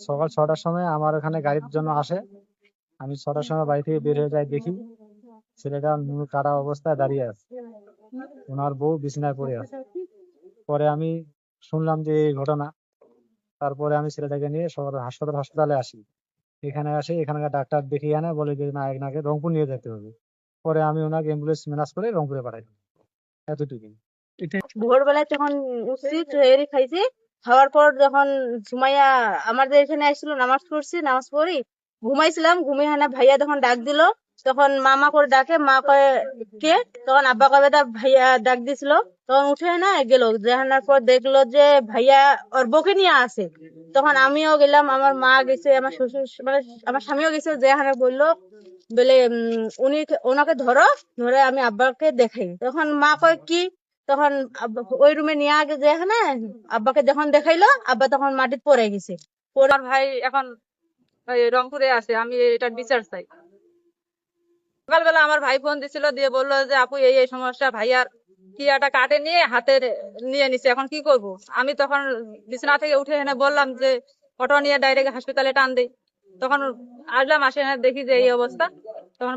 সকাল 6টার সময় আমার ওখানে গাড়ির জন্য আসে। আমি 6টার সময় বাড়ি থেকে বের হয়ে যাই, দেখি ছেলেটা কাটা অবস্থায় দাঁড়িয়ে আছে, ওনার বউ বিছানায় পড়ে আছে। পরে আমি শুনলাম যে এই ঘটনা। তারপরে আমি ছেলেটাকে নিয়ে হাসপাতালে আসি। এখানে আসে, এখানকার ডাক্তার দেখিয়ে আনে, বলে যে না, এনাকে রংপুর নিয়ে যেতে হবে। পরে আমি ওনাকে অ্যাম্বুলেন্স ম্যানেজ করে রংপুরে পাঠাই। এতটুকুই। ভোরবেলায় তখন উঠছি, হেরি খাইছি। খাওয়ার পর যখন সুমাইয়া আমাদের এখানে আসছিল, নামাজ পড়ছি, নামাজ পড়ি ঘুমাইছিলাম। ঘুমিয়ে হানা ভাইয়া তখন ডাক দিল, তখন মামা করে ডাকে, মা কয়ে কে, তখন আব্বা কবে তা ভাইয়া ডাক দিছিল। তখন উঠে না গেল, দেখানোর পর দেখলো যে ভাইয়া ওর বউকে নিয়ে আসে। তখন আমিও গেলাম, আমার মা গেছে, আমার শ্বশুর মানে আমার স্বামীও গেছে। যেখানে বললো বলে উনি ওনাকে ধরো, ধরে আমি আব্বাকে দেখাই। তখন মা কয় কি, তখন ওই রুমে নিয়ে আগে যেখানে আব্বাকে যখন দেখাইলো, আব্বা তখন মাটিতে পড়ে গেছে। আমার ভাই এখন রংপুরে আছে, আমি এটার বিচার চাই। সকালবেলা আমার ভাই ফোন দিছিল, দিয়ে বললো যে আপু এই এই সমস্যা, ভাইয়ার কিয়াটা কাটে নিয়ে হাতে নিয়ে নিছে, এখন কি করব। আমি তখন বিছানা থেকে উঠে এনে বললাম যে অটো নিয়ে ডাইরেক্ট হাসপাতালে টান দেই। তখন আসলাম, আসে দেখি যে এই অবস্থা। তখন